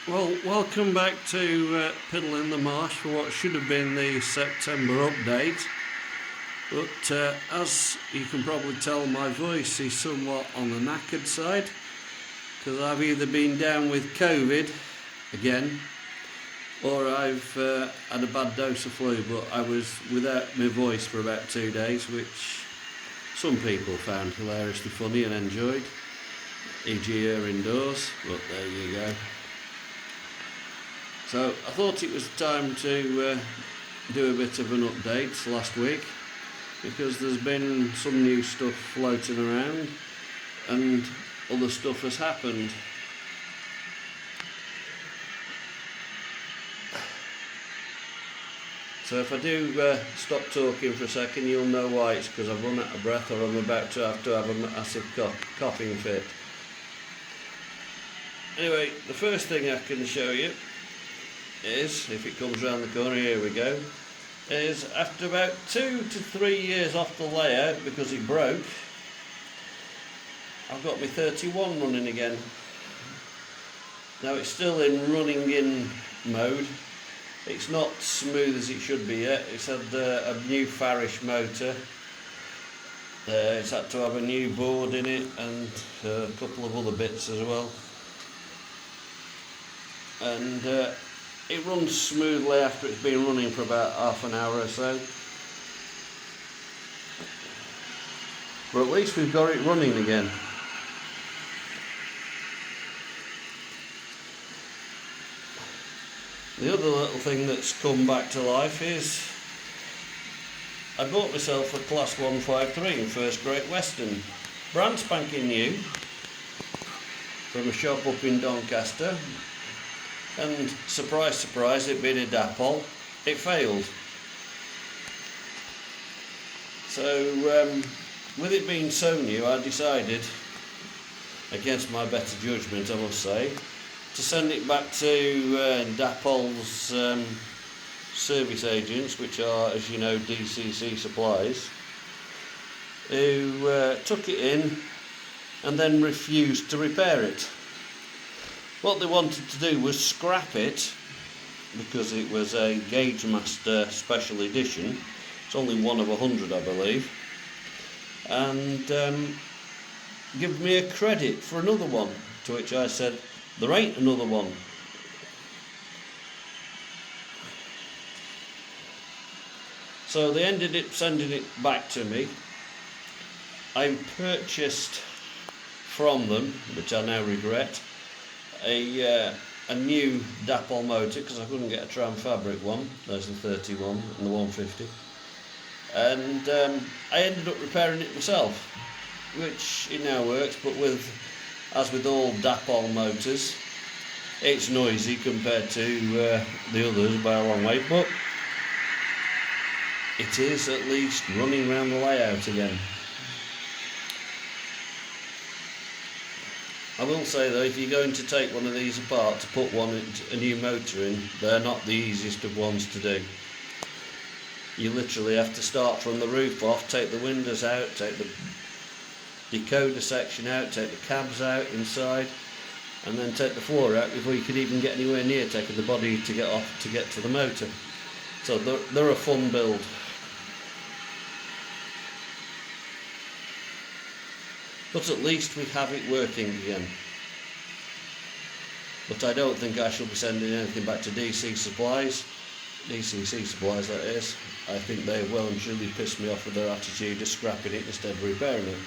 Well, welcome back to Piddle in the Marsh for what should have been the September update. But as you can probably tell, my voice is somewhat on the knackered side because I've either been down with COVID again or I've had a bad dose of flu, but I was without my voice for about 2 days, which some people found hilariously funny and enjoyed, e.g. here indoors, but there you go. So I thought it was time to do a bit of an update last week because there's been some new stuff floating around and other stuff has happened. So if I do stop talking for a second, you'll know why. It's because I've run out of breath or I'm about to have a massive coughing fit. Anyway, the first thing I can show you is, if it comes round the corner, here we go, is after about 2 to 3 years off the layout because it broke, I've got my 31 running again. Now it's still in running in mode. It's not smooth as it should be yet. It's had a new Farish motor. It's had to have a new board in it and a couple of other bits as well. And it runs smoothly after it's been running for about half an hour or so. But at least we've got it running again. The other little thing that's come back to life is I bought myself a Class 153 in First Great Western, brand spanking new, from a shop up in Doncaster. And surprise, surprise, it being a Dapol, it failed. So with it being so new, I decided, against my better judgment I must say, to send it back to Dapol's service agents, which are, as you know, DCC Supplies, who took it in and then refused to repair it. What they wanted to do was scrap it because it was a Gauge Master Special Edition. It's only one of 100, I believe, and give me a credit for another one, to which I said, there ain't another one. So they ended up sending it back to me. I purchased from them, which I now regret, a new Dapol motor because I couldn't get a Tram Fabric one. There's the 31 and the 150, and I ended up repairing it myself, which it now works. But as with all Dapol motors, it's noisy compared to the others by a long way, but it is at least running around the layout again. I will say though, if you're going to take one of these apart to put a new motor in, they're not the easiest of ones to do. You literally have to start from the roof off, take the windows out, take the decoder section out, take the cabs out inside, and then take the floor out before you can even get anywhere near taking the body to get to the motor. So they're a fun build. But at least we have it working again. But I don't think I shall be sending anything back to DCC Supplies, that is. I think they well and truly pissed me off with their attitude of scrapping it instead of repairing it.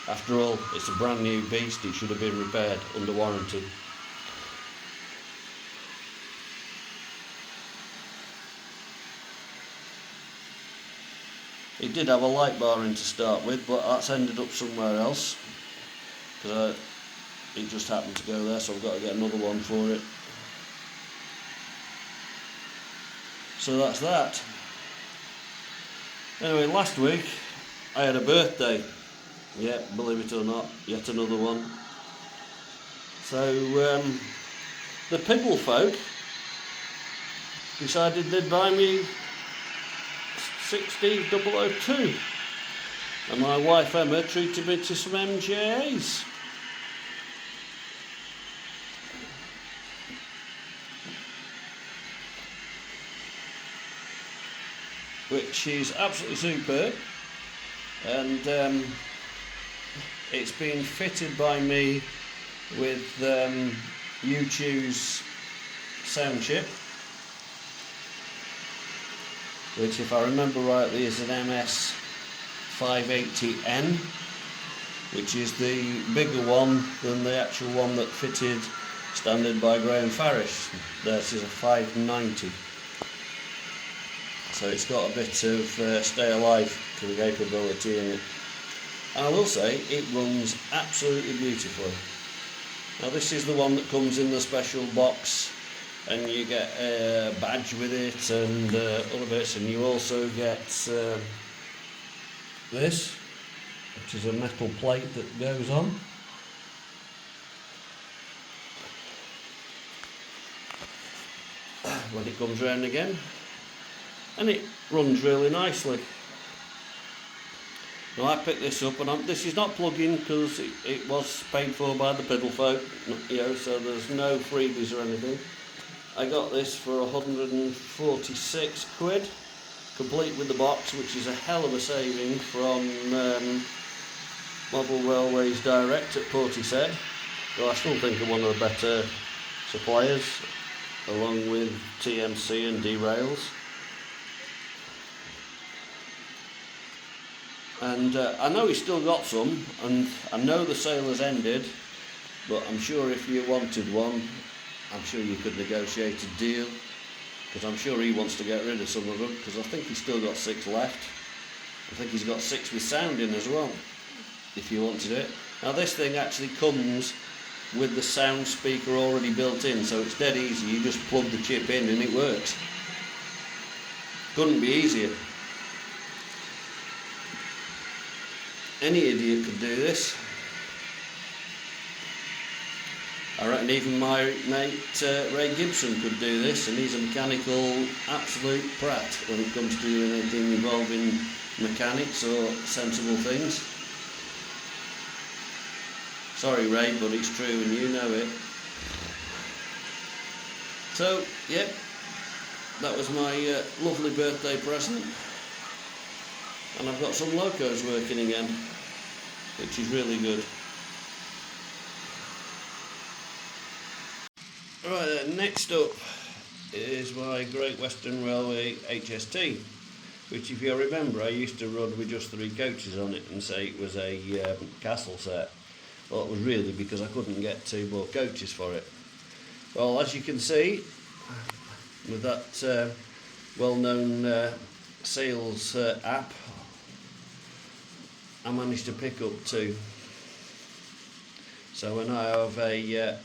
After all, it's a brand new beast, it should have been repaired under warranty. It did have a light bar in to start with, but that's ended up somewhere else, because it just happened to go there, so I've got to get another one for it. So that's that. Anyway, last week I had a birthday. Yeah, believe it or not, yet another one. So the Piddle folk decided they'd buy me 60002, and my wife Emma treated me to some MJAs. which is absolutely superb, and it's been fitted by me with U2's sound chip, which, if I remember rightly, is an MS 580N, which is the bigger one than the actual one that fitted standard by Graham Farish. This is a 590, so it's got a bit of stay alive capability in it. And I will say it runs absolutely beautifully. Now this is the one that comes in the special box, and you get a badge with it and other bits, and you also get this, which is a metal plate that goes on. When it comes round again, and it runs really nicely. Now I picked this up, and this is not plug-in because it was paid for by the Piddle folk, so there's no freebies or anything. I got this for 146 quid, complete with the box, which is a hell of a saving from Model Railways Direct at Portishead, though I still think are one of the better suppliers, along with TMC and Derails. And I know he's still got some, and I know the sale has ended, but I'm sure if you wanted one, I'm sure you could negotiate a deal, because I'm sure he wants to get rid of some of them, because I think he's still got 6 left. I think he's got 6 with sound in as well, if you wanted it. Now this thing actually comes with the sound speaker already built in, so it's dead easy. You just plug the chip in and it works. Couldn't be easier. Any idiot could do this. I reckon even my mate Ray Gibson could do this, and he's a mechanical absolute prat when it comes to doing anything involving mechanics or sensible things. Sorry Ray, but it's true and you know it. So, yep, that was my lovely birthday present. And I've got some locos working again, which is really good. Right then, next up is my Great Western Railway HST, which, if you remember, I used to run with just 3 coaches on it and say it was a castle set. Well, it was really because I couldn't get 2 more coaches for it. Well, as you can see, with that well-known sales app, I managed to pick up 2. So when I have a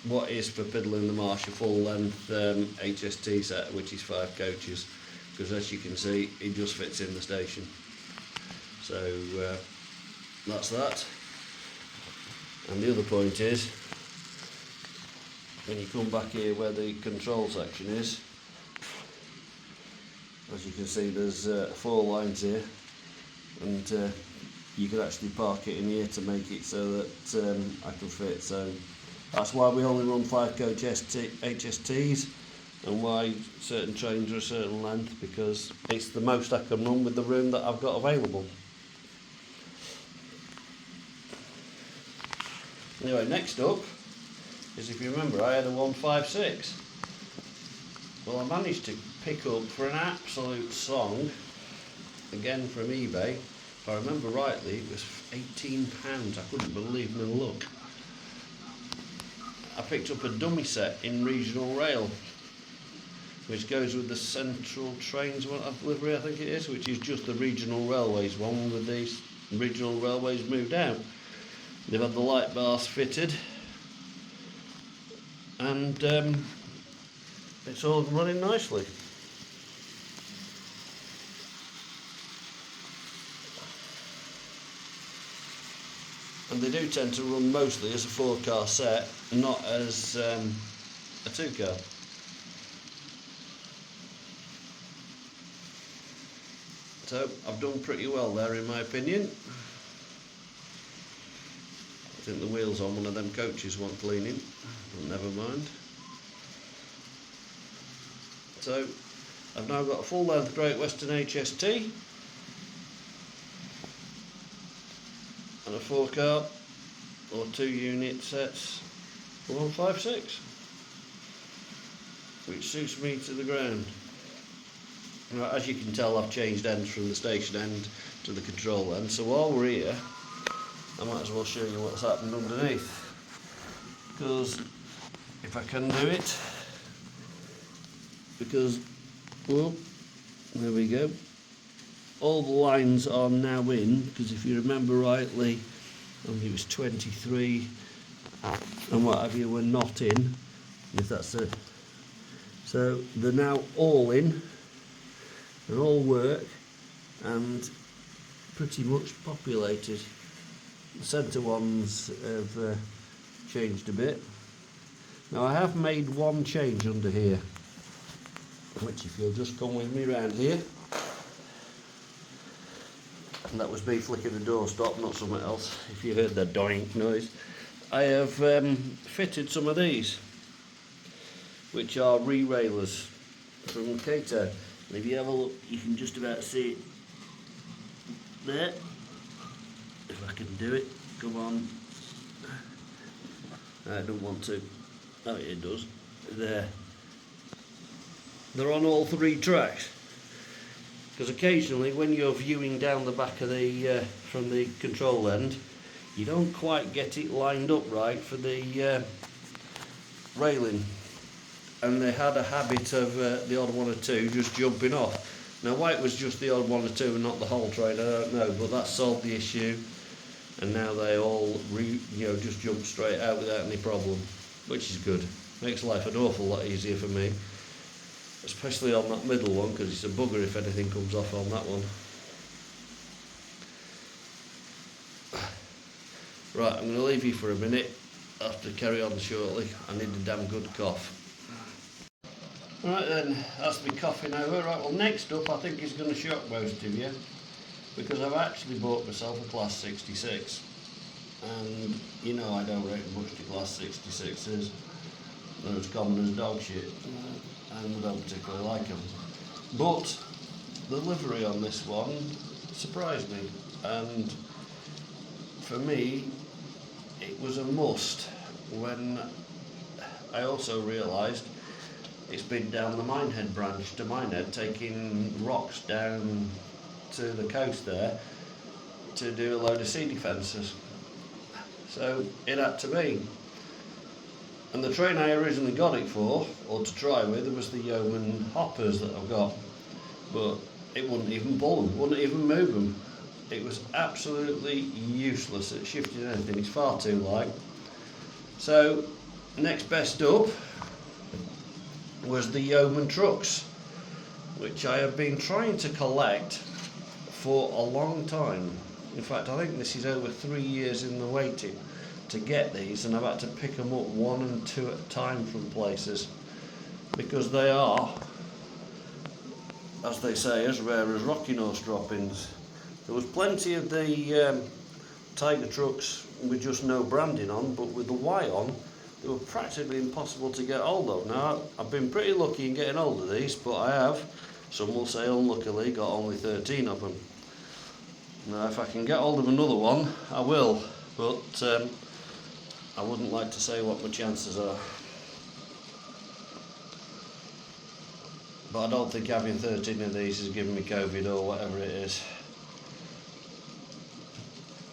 what is for Piddle in the Marsh a full-length HST set, which is 5 coaches, because as you can see, it just fits in the station. So that's that. And the other point is, when you come back here where the control section is, as you can see, there's 4 lines here, and you can actually park it in here to make it so that I can fit. So that's why we only run 5 coach HSTs, and why certain trains are a certain length, because it's the most I can run with the room that I've got available. Anyway, next up is, if you remember, I had a 156. Well, I managed to pick up for an absolute song, again from eBay. If I remember rightly, it was £18. I couldn't believe my luck. I picked up a dummy set in Regional Rail, which goes with the Central Trains livery, I think it is, which is just the Regional Railways one with these Regional Railways moved out. They've had the light bars fitted, and it's all running nicely. And they do tend to run mostly as a 4-car set, not as a 2-car. So I've done pretty well there, in my opinion. I think the wheels on one of them coaches want cleaning, but never mind. So I've now got a full length Great Western HST and a 4-car or 2 unit sets for 156, which suits me to the ground. Now, as you can tell, I've changed ends from the station end to the control end, so while we're here I might as well show you what's happened underneath, because if I can do it, because, well, there we go, all the lines are now in, because if you remember rightly, I think it was 23 and what have you were not in, if that's it. So they're now all in, they all work and pretty much populated. The centre ones have changed a bit. Now I have made one change under here, which if you'll just come with me round here, and that was me flicking the door stop, not something else, if you heard the doink noise. I have fitted some of these, which are re-railers from Kato. And if you have a look, you can just about see it there. If I can do it, come on. I don't want to. Oh, it does. There. They're on all 3 tracks. Because occasionally, when you're viewing down the back of the from the control end, you don't quite get it lined up right for the railing, and they had a habit of the odd one or two just jumping off. Now why it was just the odd one or two and not the whole train, I don't know, but that solved the issue, and now they all just jump straight out without any problem, which is good. Makes life an awful lot easier for me, especially on that middle one, because it's a bugger if anything comes off on that one. Right, I'm going to leave you for a minute. I'll have to carry on shortly. I need a damn good cough. Right then, that's me coughing over. Right, well next up I think is going to shock most of you, because I've actually bought myself a Class 66. And you know I don't rate much to Class 66s. They're as common as dog shit, and I don't particularly like them. But the livery on this one surprised me, and for me it was a must when I also realised it's been down the Minehead branch to Minehead, taking rocks down to the coast there to do a load of sea defences. So it had to be. And the train I originally got it for, or to try with, was the Yeoman hoppers that I've got. But it wouldn't even pull them, wouldn't even move them. It was absolutely useless at shifting anything, it's far too light. So, next best up was the Yeoman trucks, which I have been trying to collect for a long time. In fact, I think this is over 3 years in the waiting to get these, and I've had to pick them up 1 and 2 at a time from places, because they are, as they say, as rare as rocking horse droppings. There was plenty of the Tiger trucks with just no branding on, but with the Y on, they were practically impossible to get hold of. Now, I've been pretty lucky in getting hold of these, but I have, some will say unluckily, got only 13 of them. Now, if I can get hold of another one, I will, but I wouldn't like to say what my chances are. But I don't think having 13 of these is giving me COVID or whatever it is.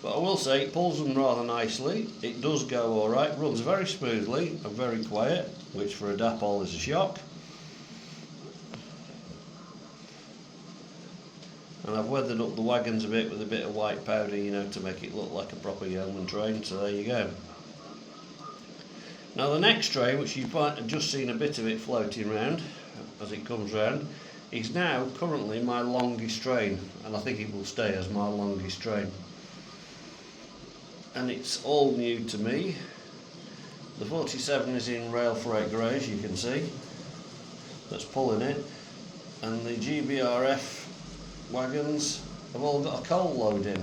But I will say it pulls them rather nicely. It does go alright, runs very smoothly and very quiet, which for a Dapol is a shock. And I've weathered up the wagons a bit with a bit of white powder, you know, to make it look like a proper Yeoman train, so there you go. Now the next train, which you've just seen a bit of it floating around as it comes round, is now currently my longest train, and I think it will stay as my longest train. And it's all new to me. The 47 is in rail freight grey, as you can see, that's pulling it, and the GBRF wagons have all got a coal load in.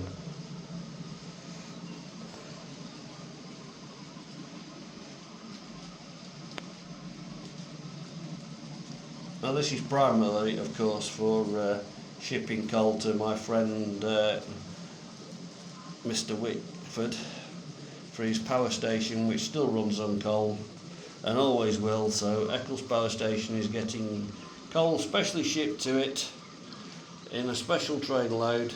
Now this is primarily, of course, for shipping coal to my friend Mr. Wickford for his power station, which still runs on coal and always will. So Eccles Power Station is getting coal specially shipped to it in a special train load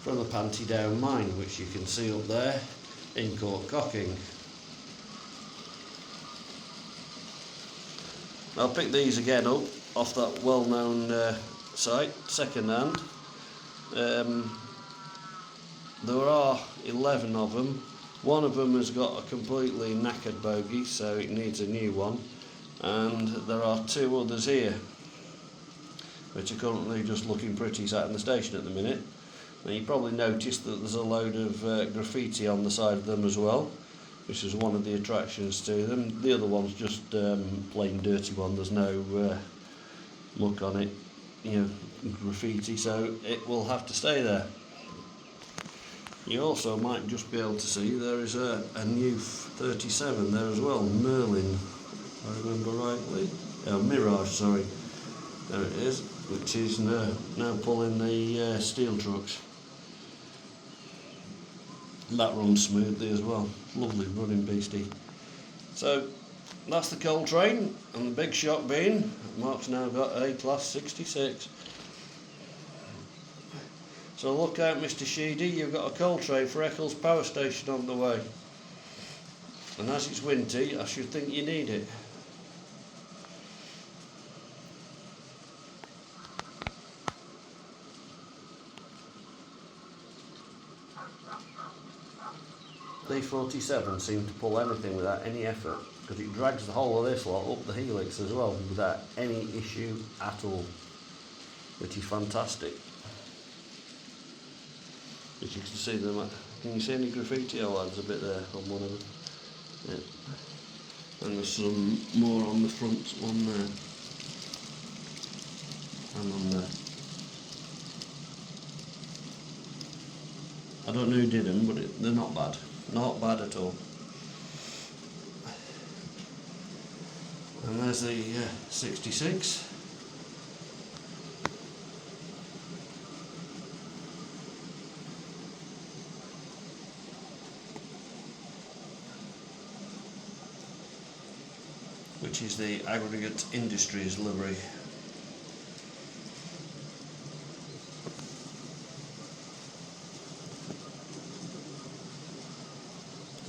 from the Panty Down mine, which you can see up there in Court Cocking. I'll pick these again up off that well-known site, second hand. There are 11 of them. One of them has got a completely knackered bogie, so it needs a new one, and there are 2 others here which are currently just looking pretty sat in the station at the minute. Now you probably noticed that there's a load of graffiti on the side of them as well, which is one of the attractions to them. The other one's just plain dirty one, there's no muck on it, you know, graffiti, so it will have to stay there. You also might just be able to see there is a new 37 there as well, Merlin, if I remember rightly. Mirage, sorry. There it is, which is now pulling the steel trucks. That runs smoothly as well. Lovely running beastie. So that's the coal train, and the big shock being Mark's now got a class 66. So look out, Mr. Sheedy, you've got a coal train for Eccles Power Station on the way. And as it's windy, I should think you need it. The 47 seems to pull anything without any effort, because it drags the whole of this lot up the helix as well without any issue at all, which is fantastic. As you can see them, can you see any graffiti? Oh, there's a bit there on one of them. Yeah. And there's some more on the front one there. And on there. I don't know who did them, but they're not bad. Not bad at all. And there's the 66. Which is the Aggregate Industries livery.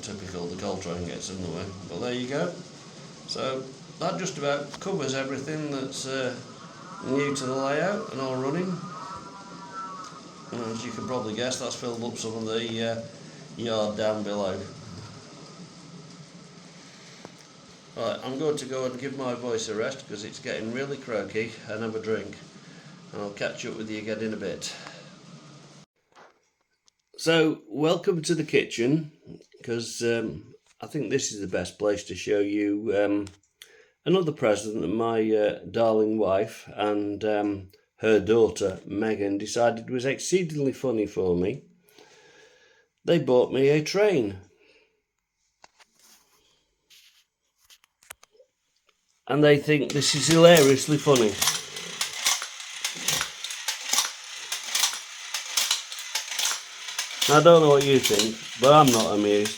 Typical, the coal train gets in the way, but there you go. So that just about covers everything that's new to the layout and all running. And as you can probably guess, that's filled up some of the yard down below. Right, I'm going to go and give my voice a rest because it's getting really croaky and have a drink, and I'll catch up with you again in a bit. So welcome to the kitchen, because I think this is the best place to show you another present that my darling wife and her daughter Megan decided was exceedingly funny for me. They bought me a train. And they think this is hilariously funny. I don't know what you think, but I'm not amused.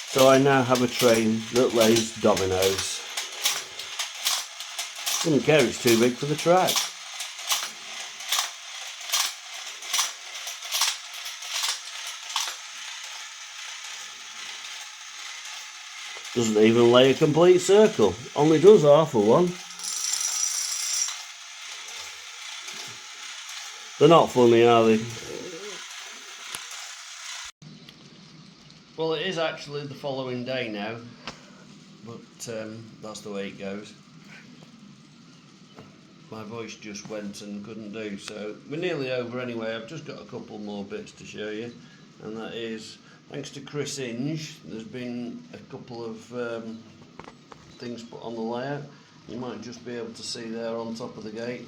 So I now have a train that lays dominoes. Doesn't care it's too big for the track. Doesn't even lay a complete circle, only does half of one. They're not funny, are they? Well, it is actually the following day now, but that's the way it goes. My voice just went and couldn't do, so we're nearly over anyway. I've just got a couple more bits to show you, and that is, thanks to Chris Inge, there's been a couple of things put on the layout. You might just be able to see there on top of the gate,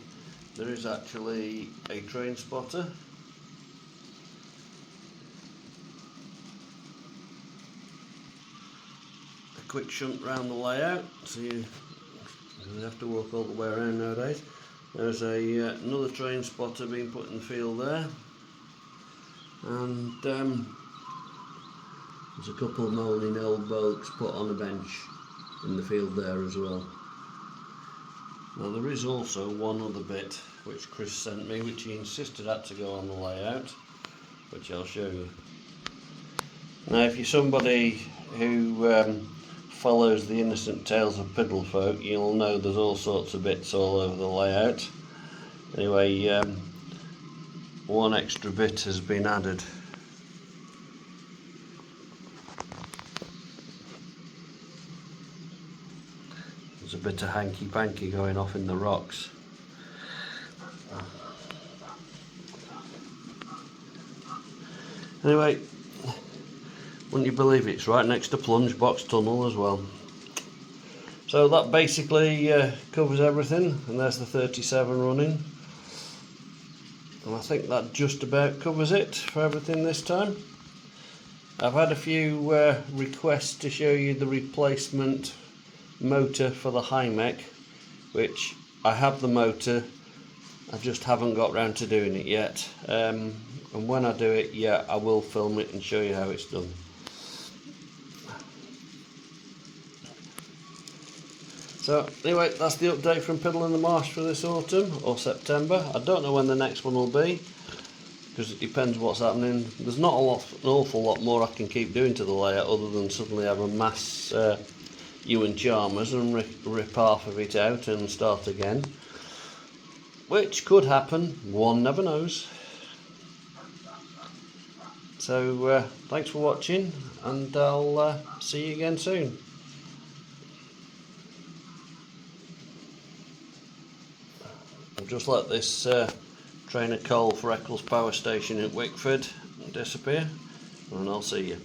there is actually a train spotter. quick shunt round the layout, so you don't have to walk all the way around nowadays. There's another train spotter being put in the field there, and there's a couple of moaning old blokes put on a bench in the field there as well. Now there is also one other bit which Chris sent me, which he insisted had to go on the layout, which I'll show you. Now if you're somebody who follows the innocent tales of Piddle folk, you'll know there's all sorts of bits all over the layout. Anyway, one extra bit has been added. There's a bit of hanky-panky going off in the rocks. Anyway, wouldn't you believe it's right next to Plunge Box Tunnel as well. So that basically covers everything, and there's the 37 running. And I think that just about covers it for everything this time. I've had a few requests to show you the replacement motor for the high mech, which I have the motor, I just haven't got round to doing it yet. And when I do it, yeah, I will film it and show you how it's done. So anyway, that's the update from Piddle in the Marsh for this autumn or September. I don't know when the next one will be, because it depends what's happening. There's not an awful lot more I can keep doing to the layout other than suddenly have a mass Ewan Chalmers and rip half of it out and start again, which could happen, one never knows. So thanks for watching, and I'll see you again soon. I'll just let this train of coal for Eccles Power Station at Wickford disappear, and I'll see you.